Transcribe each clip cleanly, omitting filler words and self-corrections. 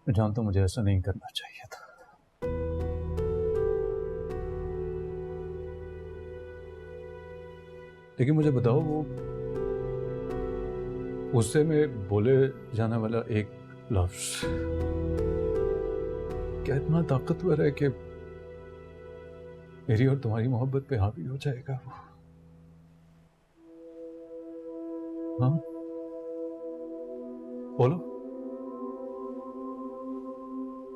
मैं जानता हूं मुझे ऐसा नहीं करना चाहिए था। लेकिन मुझे बताओ, वो गुस्से में बोले जाने वाला एक लफ्ज क्या इतना ताकतवर है कि मेरी और तुम्हारी मोहब्बत पे हावी हो जाएगा वो? हाँ, बोलो,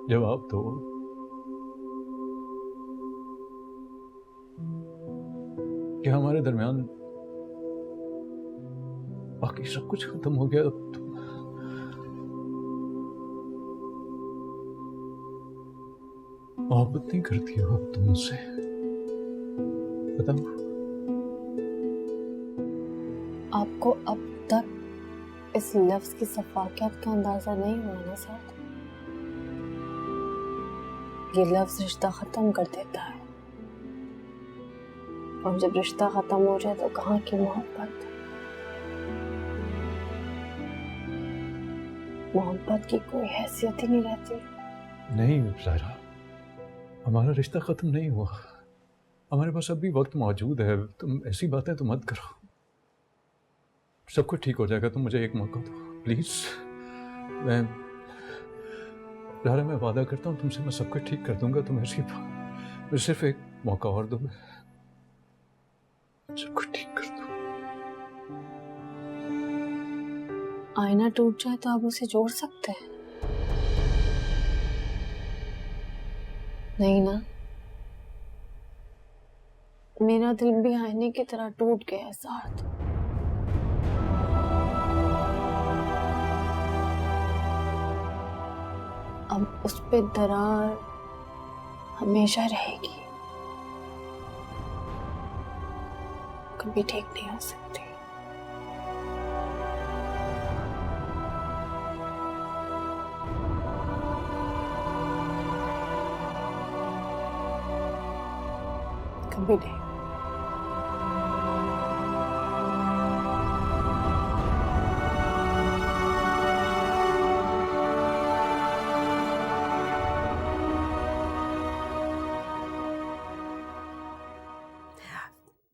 जवाब दो। क्या हमारे दरमियान बाकी सब कुछ खत्म हो गया? तुम मोहब्बत नहीं करती हो अब तुम मुझसे? बताओ। आपको अब तक इस लफ्ज की सफाकियत का अंदाजा नहीं हुआ ना साथ? ये लफ्ज रिश्ता खत्म कर देता है, और जब रिश्ता खत्म हो जाए तो कहाँ की मोहब्बत? मोहब्बत की कोई हैसियत ही नहीं रहती। नहीं ज़ाहिरा, हमारा रिश्ता खत्म नहीं हुआ। हमारे पास अभी वक्त मौजूद है। तुम ऐसी बातें तो मत करो। सब कुछ ठीक हो जाएगा। तुम मुझे एक मौका दो प्लीज। मैं वादा करता हूँ तुमसे, मैं सब कुछ ठीक कर दूंगा। तुम ऐसी मुझे सिर्फ एक मौका और दो, सब कुछ ठीक कर दो। आईना टूट जाए तो आप उसे जोड़ सकते हैं? नहीं ना। मेरा दिल भी आईने की तरह टूट गया है साथ। अब उस पे दरार हमेशा रहेगी, कभी ठीक नहीं हो सकती। कभी नहीं।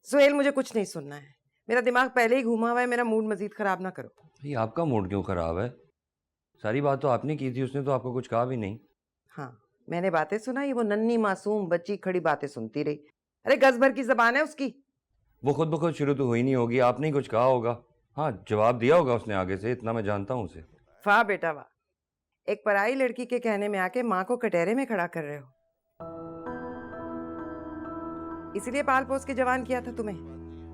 सुहेल, मुझे कुछ नहीं सुनना है। मेरा दिमाग पहले ही घूमा हुआ है। मेरा मूड मजीद खराब ना करो। ये आपका मूड क्यों खराब है? सारी बात तो आपने की थी, उसने तो आपको कुछ कहा भी नहीं। हाँ, मैंने बातें सुनाई। वो नन्ही मासूम बच्ची खड़ी बातें सुनती रही। अरे गज भर की जबान है उसकी। वो खुद ब खुद शुरू तो हुई नहीं होगी, आपने ही कुछ कहा होगा। हाँ, जवाब दिया होगा उसने आगे से, इतना मैं जानता हूँ उसे। वाह बेटा वाह, एक पराई लड़की के कहने में आके माँ को कटहरे में खड़ा कर रहे हो। इसीलिए पाल पोस के जवान किया था तुम्हें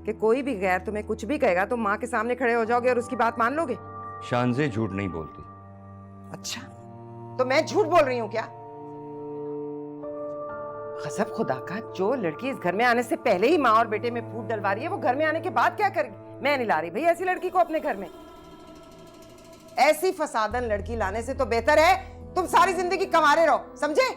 कि कोई भी गैर तुम्हें कुछ भी कहेगा तो माँ के सामने खड़े हो जाओगे और उसकी बात मान लोगे। शान से झूठ नहीं बोलती। अच्छा, तो मैं झूठ बोल रही हूँ क्या? गजब खुदा का, जो लड़की इस घर में आने से पहले ही माँ और बेटे में फूट डलवा रही है, वो घर में आने के बाद क्या करेगी? मैं नहीं ला रही भाई ऐसी लड़की को अपने घर में। ऐसी फसादन लड़की लाने से तो बेहतर है तुम सारी जिंदगी कमारे रहो, समझे?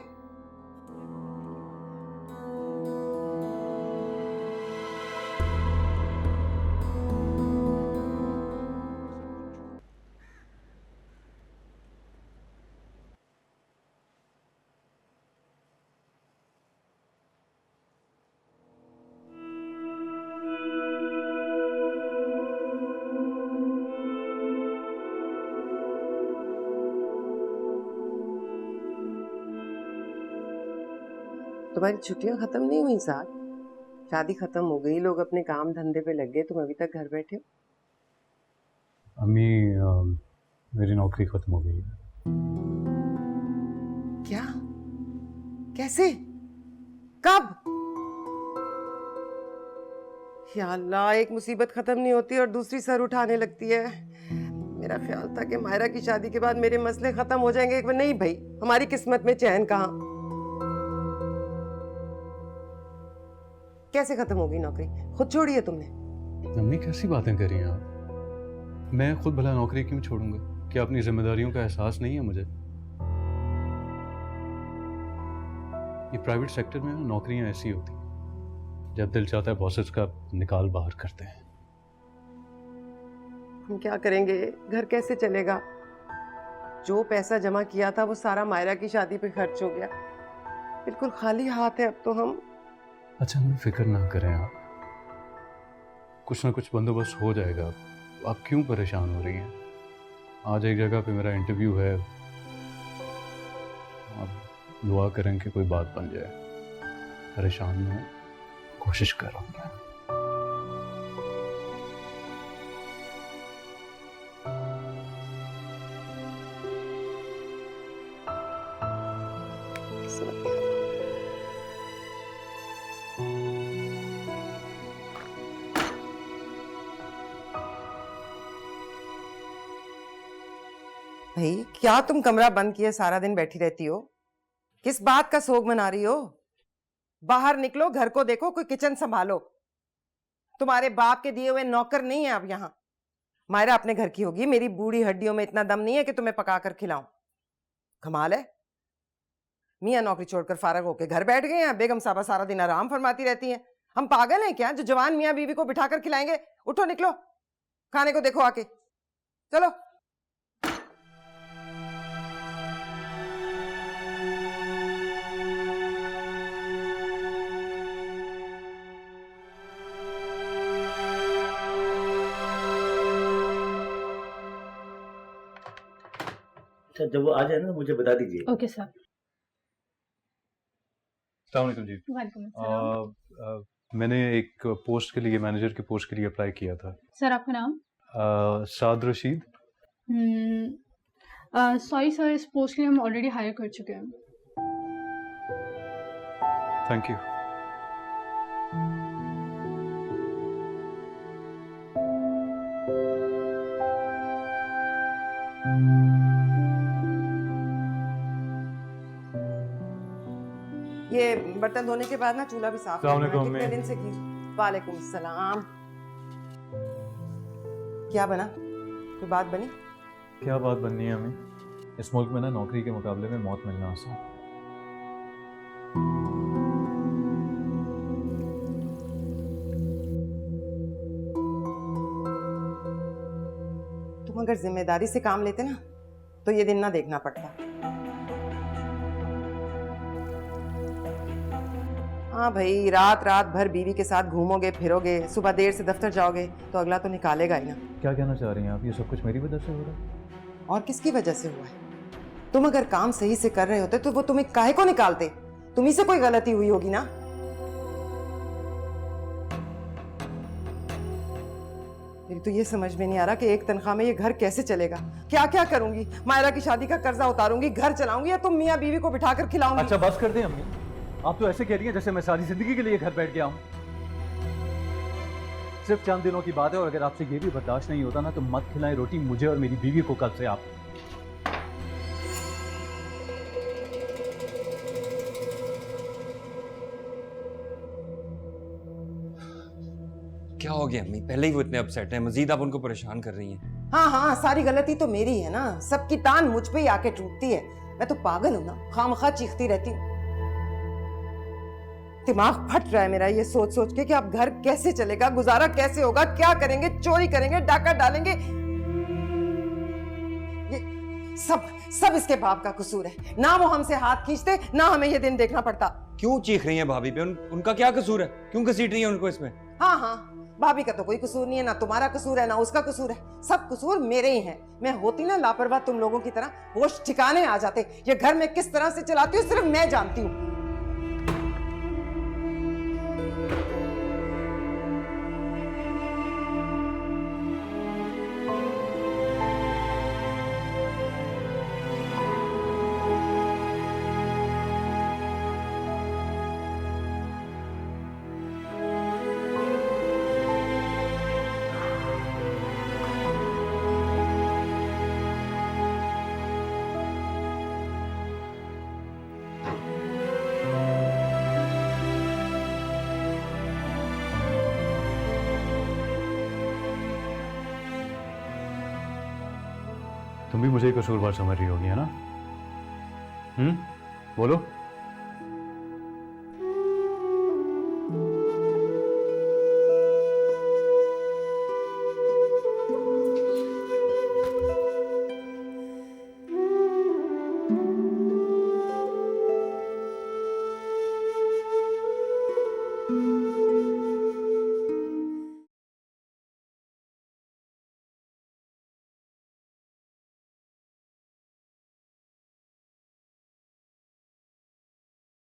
तुम्हारी छुट्टियां खत्म नहीं हुई साथ? शादी खत्म हो गई, लोग अपने काम धंधे पे लग गए, तुम अभी तक घर बैठे हो। अम्मी, मेरी नौकरी खत्म हो गई है। क्या? कैसे? कब? या अल्लाह, एक मुसीबत खत्म नहीं होती और दूसरी सर उठाने लगती है। मेरा ख्याल था कि मायरा की शादी के बाद मेरे मसले खत्म हो जाएंगे। नहीं भाई, हमारी किस्मत में चैन कहाँ। कैसे खत्म होगी नौकरी? खुद छोड़ी है तुमने? अम्मी कैसी बातें कर रही हैं आप? मैं खुद भला नौकरी क्यों छोड़ूंगा? क्या अपनी जिम्मेदारियों का एहसास नहीं है मुझे? ये प्राइवेट सेक्टर में ना नौकरियां ऐसी होती हैं, जब दिल चाहता है बॉसेस का निकाल बाहर करते हैं। हम क्या करेंगे? घर कैसे चलेगा? जो पैसा जमा किया था वो सारा मायरा की शादी पे खर्च हो गया। बिल्कुल खाली हाथ है अब तो हम। अच्छा अम्मी फिक्र ना करें आप, कुछ ना कुछ बंदोबस्त हो जाएगा। आप क्यों परेशान हो रही हैं? आज एक जगह पे मेरा इंटरव्यू है, आप दुआ करें कि कोई बात बन जाए। परेशान ना हो, कोशिश कर रहा हूँ मैं। भाई क्या तुम कमरा बंद किए सारा दिन बैठी रहती हो? किस बात का सोग मना रही हो? बाहर निकलो, घर को देखो, कोई किचन संभालो। तुम्हारे बाप के दिए हुए नौकर नहीं है अब यहाँ। मायरा अपने घर की होगी, मेरी बूढ़ी हड्डियों में इतना दम नहीं है कि तुम्हें पका कर खिलाऊं। कमाल है, मियाँ नौकरी छोड़कर फारग होकर घर बैठ गए हैं, बेगम साहबा सारा दिन आराम फरमाती रहती हैं। हम पागल हैं क्या जो जवान मियाँ बीवी को बिठाकर खिलाएंगे? उठो निकलो, खाने को देखो आके, चलो। अच्छा जब वो आ जाए ना मुझे बता दीजिए। Okay sir. अस्सलाम वालेकुम जी। वालेकुम अस्सलाम। मैंने एक पोस्ट के लिए, मैनेजर की पोस्ट के लिए अप्लाई किया था। सर आपका नाम? साद रशीद। सॉरी सर, इस पोस्ट के लिए हम ऑलरेडी हायर कर चुके हैं। Thank you. ये बर्तन धोने के बाद ना चूल्हा भी साफ अस्सलाम करना है। वालेकुम कितने अम्मी। दिन से की? वालेकुम सलाम। क्या बना? कोई बात बनी? क्या बात बननी है हमें? इस मुल्क में ना नौकरी के मुकाबले में मौत मिलना आसान। तुम अगर जिम्मेदारी से काम लेते ना तो ये दिन ना देखना पड़ता। हाँ भाई, रात रात भर बीवी के साथ घूमोगे फिरोगे, सुबह देर से दफ्तर जाओगे तो अगला तो निकालेगा ही ना। क्या कहना चाह रही हैं आप? ये सब कुछ मेरी वजह से हो रहा है? और किसकी वजह से हुआ है? तुम अगर काम सही से कर रहे होते तो वो तुम्हें काहे को निकालते? तुम्ही से कोई गलती हुई होगी ना। मेरी तो ये समझ में नहीं आ रहा कि एक तनख्वाह में ये घर कैसे चलेगा। क्या क्या करूंगी? मायरा की शादी का कर्जा उतारूंगी, घर चलाऊंगी, या तुम मियाँ बीवी को बिठाकर खिलाऊंगी? अच्छा बस कर दें अम्मी, आप तो ऐसे कह रही हैं जैसे मैं सारी जिंदगी के लिए घर बैठ गया हूँ। सिर्फ चंद दिनों की बात है, और अगर आपसे ये भी बर्दाश्त नहीं होता ना तो मत खिलाएं रोटी मुझे और मेरी बीवी को कल से आप। क्या हो गया अम्मी? पहले ही वो इतने अपसेट हैं, मजीद आप उनको परेशान कर रही हैं। हाँ हाँ, सारी गलती तो मेरी है ना। सबकी टान मुझ पे ही आके टूटती है। मैं तो पागल हूं ना, खामखा चीखती रहती हूँ। दिमाग फट रहा है मेरा ये सोच सोच के कि अब घर कैसे चलेगा, गुजारा कैसे होगा, क्या करेंगे? चोरी करेंगे, डाका डालेंगे? ये सब इसके बाप का कसूर है ना। वो हमसे हाथ खींचते ना हमें ये दिन देखना पड़ता। क्यों चीख रही हैं भाभी पे? उनका क्या कसूर है? क्यों घसीट रही है उनको इसमें? हाँ हाँ, भाभी का तो कोई कसूर नहीं है, ना तुम्हारा कसूर है ना उसका कसूर है। सब कसूर मेरे ही हैं। मैं होती ना लापरवाह तुम लोगों की तरह, होश ठिकाने आ जाते। ये घर मैं किस तरह से चलाती हूँ सिर्फ मैं जानती हूँ। तुम भी मुझे कसूरवार समझ रही होगी, है ना? बोलो।